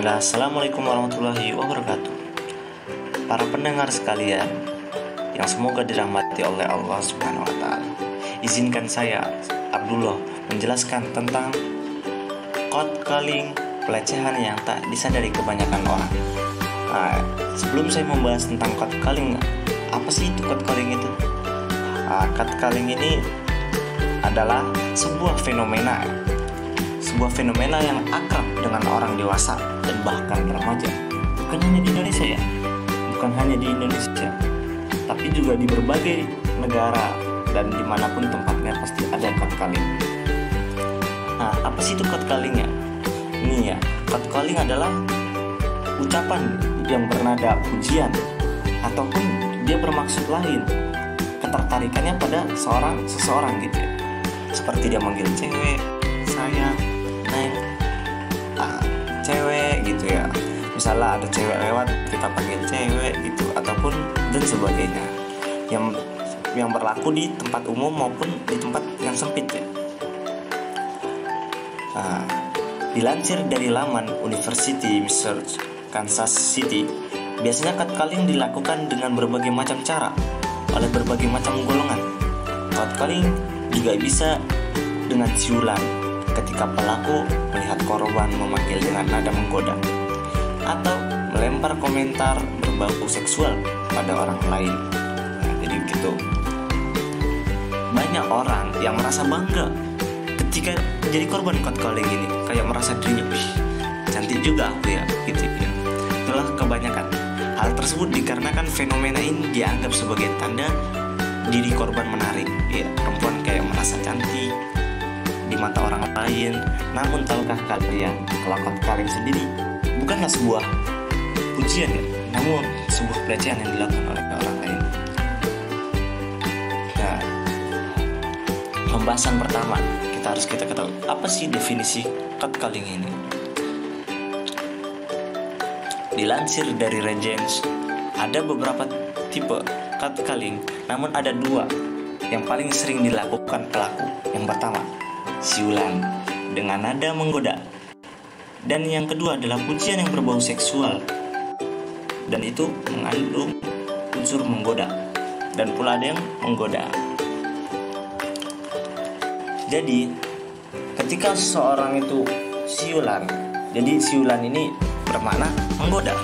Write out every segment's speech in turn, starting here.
Bismillah, Assalamualaikum warahmatullahi wabarakatuh. Para pendengar sekalian yang semoga dirahmati oleh Allah Subhanahu wa Ta'ala, izinkan saya, Abdullah, menjelaskan tentang catcalling, pelecehan yang tak disadari kebanyakan orang. Sebelum saya membahas tentang catcalling, apa sih itu catcalling itu? Catcalling ini adalah sebuah fenomena yang akrab dengan orang dewasa dan bahkan remaja. Bukan hanya di Indonesia, tapi juga di berbagai negara dan dimanapun tempatnya pasti ada catcalling. Apa sih itu catcallingnya? Ini ya, catcalling adalah ucapan yang bernada pujian ataupun dia bermaksud lain, ketertarikannya pada seseorang gitu ya. Seperti dia manggil cewek, sayang, neng, cewek gitu ya. Misalnya ada cewek lewat, kita panggil cewek gitu, ataupun dan sebagainya. Yang berlaku di tempat umum maupun di tempat yang sempit ya. Dilansir dari laman University Research Kansas City, biasanya catcalling dilakukan dengan berbagai macam cara oleh berbagai macam golongan. Catcalling juga bisa dengan siulan, ketika pelaku melihat korban memanggil dengan nada menggoda atau melempar komentar berbau seksual pada orang lain. Jadi begitu. Banyak orang yang merasa bangga ketika jadi korban catcalling ini, kayak merasa dirinya, cantik juga aku ya, gitu ya. Itulah kebanyakan. Hal tersebut dikarenakan fenomena ini dianggap sebagai tanda diri korban menarik. Ya, perempuan kayak merasa cantik di mata orang lain. Namun tahukah kalian kalau catcalling sendiri bukanlah sebuah pujian ya, namun sebuah pelecehan yang dilakukan oleh orang lain. Pembahasan pertama harus kita ketahui, apa sih definisi catcalling ini? Dilansir dari Regents, ada beberapa tipe catcalling, namun ada dua yang paling sering dilakukan pelaku. Yang pertama, siulan dengan nada menggoda, dan yang kedua adalah pujian yang berbau seksual, dan itu mengandung unsur menggoda, dan pula ada yang menggoda. Jadi ketika seseorang itu siulan, jadi siulan ini bermakna menggoda,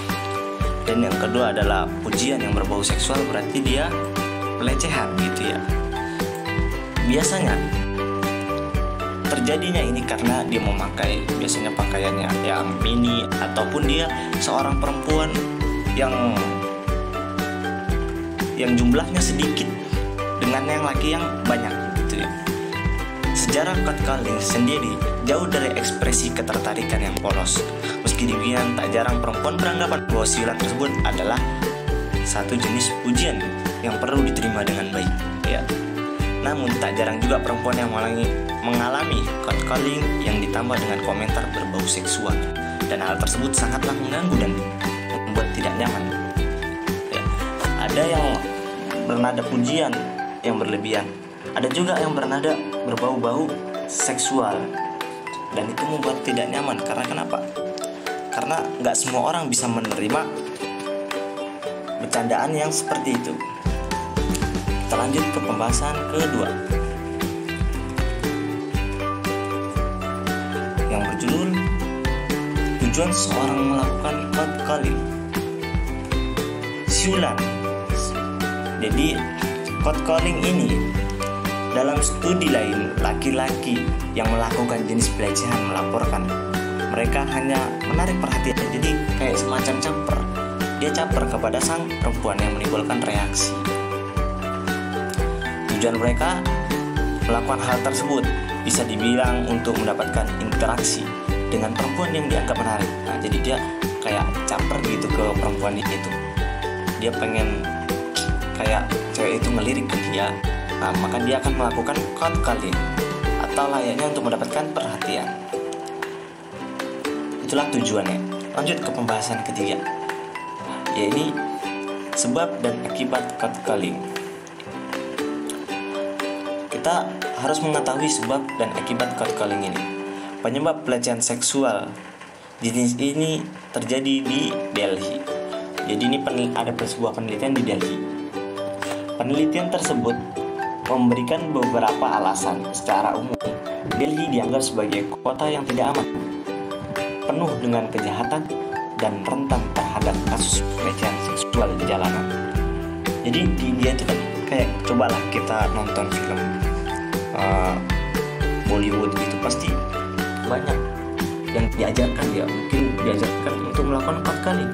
dan yang kedua adalah pujian yang berbau seksual, berarti dia pelecehan gitu ya. Biasanya terjadinya ini karena dia memakai biasanya pakaiannya yang mini, ataupun dia seorang perempuan yang jumlahnya sedikit dengan yang laki yang banyak gitu ya. Sejarah catcalling sendiri jauh dari ekspresi ketertarikan yang polos. Meski demikian, tak jarang perempuan beranggapan bahwa siulan tersebut adalah satu jenis pujian yang perlu diterima dengan baik ya. Namun tak jarang juga perempuan yang mengalami catcalling yang ditambah dengan komentar berbau seksual, dan hal tersebut sangatlah mengganggu dan membuat tidak nyaman ya. Ada yang bernada pujian yang berlebihan, ada juga yang bernada berbau-bau seksual, dan itu membuat tidak nyaman. Karena kenapa? Karena nggak semua orang bisa menerima bercandaan yang seperti itu. Kita lanjut ke pembahasan kedua yang berjudul tujuan seseorang melakukan catcalling. Siulan. Jadi catcalling ini, dalam studi lain, laki-laki yang melakukan jenis pelecehan melaporkan mereka hanya menarik perhatian, jadi kayak semacam caper. Dia caper kepada sang perempuan yang menimbulkan reaksi. Tujuan mereka melakukan hal tersebut bisa dibilang untuk mendapatkan interaksi dengan perempuan yang dianggap menarik. Jadi dia kayak caper gitu ke perempuan itu. Dia pengen kayak cewek itu ngelirik ke dia. Maka dia akan melakukan catcalling atau layaknya untuk mendapatkan perhatian. Itulah tujuannya. Lanjut ke pembahasan ketiga, yaitu sebab dan akibat catcalling. Kita harus mengetahui sebab dan akibat catcalling ini. Penyebab pelecehan seksual Jenis ini terjadi di Delhi. Jadi ini ada sebuah penelitian di Delhi. Penelitian tersebut memberikan beberapa alasan. Secara umum, Delhi dianggap sebagai kota yang tidak aman, penuh dengan kejahatan dan rentan terhadap kasus pelecehan seksual di jalanan. Jadi di India itu kan kayak, cobalah kita nonton film Bollywood gitu, pasti banyak yang diajarkan ya, mungkin diajarkan untuk melakukan 4 kali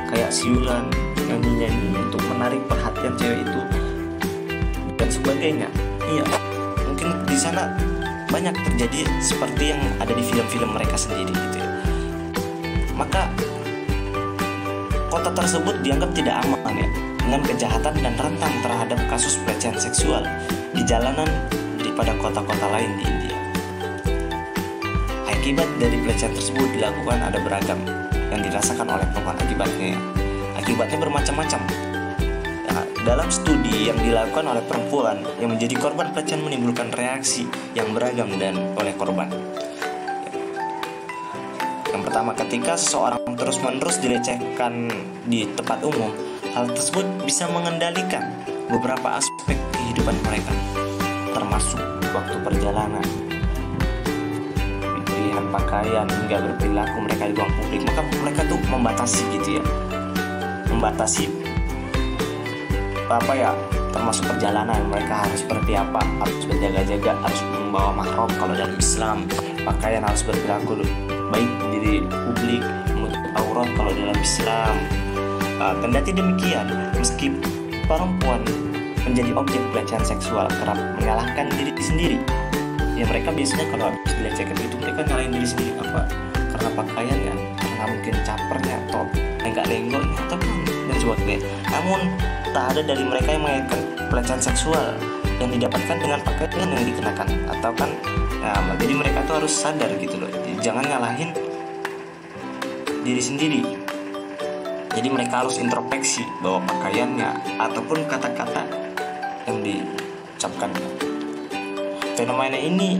kayak siulan, nyanyi untuk menarik perhatian cewek itu dan sebagainya. Iya, mungkin di sana banyak terjadi seperti yang ada di film-film mereka sendiri gitu ya. Maka kota tersebut dianggap tidak aman ya, dengan kejahatan dan rentan terhadap kasus pelecehan seksual di jalanan daripada kota-kota lain di India. Akibat dari pelecehan tersebut dilakukan ada beragam yang dirasakan oleh perempuan akibatnya. Akibatnya bermacam-macam. Nah, dalam studi yang dilakukan oleh perempuan yang menjadi korban pelecehan menimbulkan reaksi yang beragam dan oleh korban. Yang pertama, ketika seseorang terus-menerus dilecehkan di tempat umum, hal tersebut bisa mengendalikan beberapa aspek kehidupan mereka, termasuk waktu perjalanan, pilihan pakaian, hingga berperilaku mereka di ruang publik. Maka mereka tuh membatasi gitu ya, membatasi termasuk perjalanan mereka harus seperti apa, harus berjaga-jaga, harus membawa mahram kalau dalam Islam, pakaian harus berperilaku baik di publik, menutup aurat kalau dalam Islam. Kendati demikian, meski perempuan menjadi objek pelecehan seksual, kerap menyalahkan diri sendiri. Ya, mereka biasanya kalau habis dilecehkan itu mereka nyalahin diri sendiri, apa? Karena pakaiannya, karena mungkin capernya atau lenggak-lenggoknya ataupun dan sebagainya. Namun tak ada dari mereka yang mengaitkan pelecehan seksual yang didapatkan dengan pakaian yang dikenakan atau kan. Nah, jadi mereka tuh harus sadar gitu loh, jangan nyalahin diri sendiri. Jadi mereka harus introspeksi bahwa pakaiannya ataupun kata-kata yang diucapkan. Fenomena ini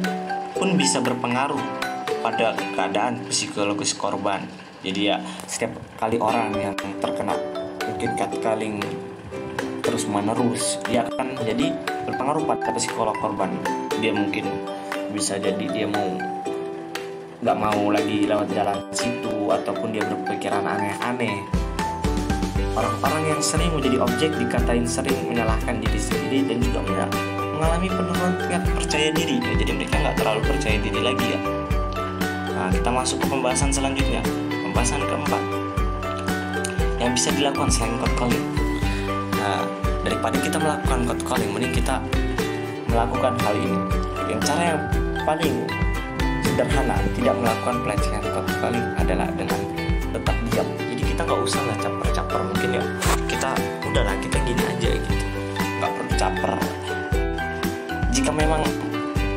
pun bisa berpengaruh pada keadaan psikologis korban. Jadi ya, setiap kali orang yang terkena mungkin catcalling terus menerus, dia akan jadi berpengaruh pada psikolog korban. Dia mungkin bisa jadi dia nggak mau lagi lewat jalan situ, ataupun dia berpikiran aneh-aneh. Orang-orang yang sering menjadi objek dikatain sering menyalahkan diri sendiri dan juga mengalami penurunan tingkat percaya diri ya, jadi mereka nggak terlalu percaya diri lagi ya. Nah, kita masuk ke pembahasan selanjutnya, pembahasan keempat yang bisa dilakukan selain catcalling. Nah, daripada kita melakukan catcalling, mending kita melakukan hal ini. Yang cara yang paling sederhana tidak melakukan pelecehan catcalling adalah dengan tetap diam. Jadi kita nggak usah lah caper-caper, mungkin ya kita udahlah kita gini aja gitu, nggak perlu caper. Jika memang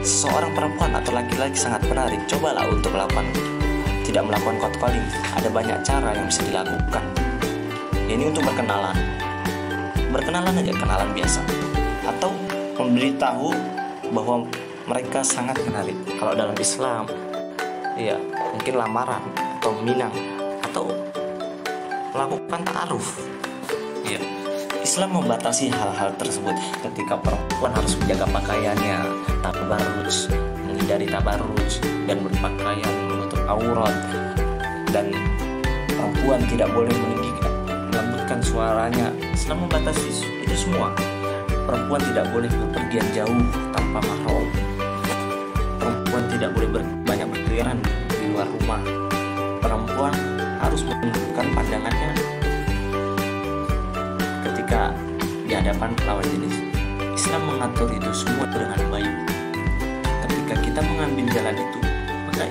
seorang perempuan atau laki-laki sangat menarik, cobalah untuk tidak melakukan catcalling. Ada banyak cara yang bisa dilakukan. Ini untuk berkenalan aja, kenalan biasa, atau memberitahu bahwa mereka sangat menarik. Kalau dalam Islam, ya mungkin lamaran atau minang atau melakukan ta'aruf. Ya, Islam membatasi hal-hal tersebut. Ketika perempuan harus menjaga pakaiannya, tabarruj, menghindari tabarruj dan berpakaian menutup aurat, dan perempuan tidak boleh melembutkan suaranya. Islam membatasi itu semua. Perempuan tidak boleh bepergian jauh tanpa mahram. Perempuan tidak boleh banyak berkeliaran di luar rumah. Perempuan harus menundukkan pandangannya ketika di hadapan lawan jenis. Islam mengatur itu semua dengan baik. Ketika kita mengambil jalan itu, maka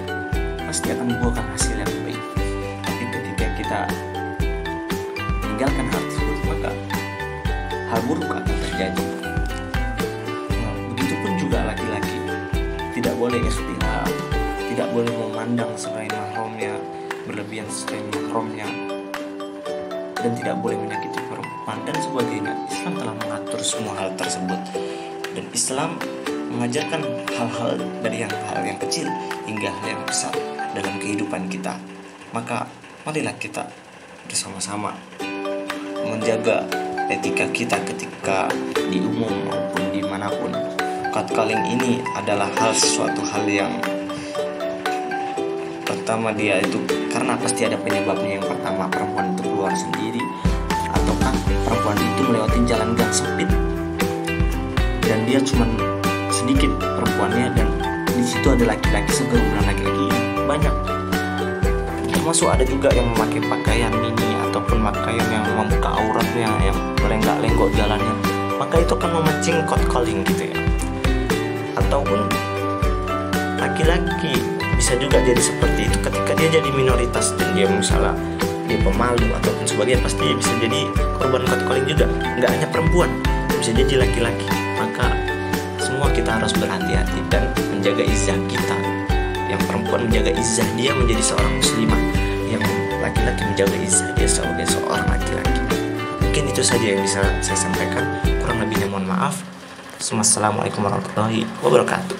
pasti akan membuahkan hasil yang baik. Tapi ketika kita meninggalkan hal tersebut, maka hal buruk akan terjadi. Begitupun juga laki-laki tidak boleh istihab, tidak boleh memandang selain mahramnya, berlebihan selain mahramnya, dan tidak boleh menyakiti perempuan dan sebagainya. Islam telah mengatur semua hal tersebut, dan Islam mengajarkan hal-hal dari hal yang kecil hingga hal yang besar dalam kehidupan kita. Maka marilah kita bersama-sama menjaga etika kita ketika di umum maupun dimanapun. Catcalling ini adalah suatu hal yang pertama, dia itu karena pasti ada penyebabnya. Yang pertama, perempuan itu keluar sendiri, ataukah perempuan itu melewati jalan gang sempit dan dia cuma sedikit perempuannya, dan di situ ada laki-laki, segerombolan laki-laki banyak. Termasuk ada juga yang memakai pakaian mini ataupun pakaian yang membuka auratnya, yang lenggak-lenggok jalannya, maka itu akan memancing catcalling gitu ya. Ataupun laki-laki bisa juga jadi seperti itu ketika dia jadi minoritas dan dia misalnya dia pemalu ataupun sebagainya, pasti dia bisa jadi korban catcalling juga. Nggak hanya perempuan, bisa jadi laki-laki. Maka semua kita harus berhati-hati dan menjaga izzah kita. Yang perempuan menjaga izzah dia menjadi seorang muslimah, yang laki-laki menjaga izzah dia sebagai seorang laki-laki. Mungkin itu saja yang bisa saya sampaikan, kurang lebihnya mohon maaf. Assalamualaikum warahmatullahi wabarakatuh.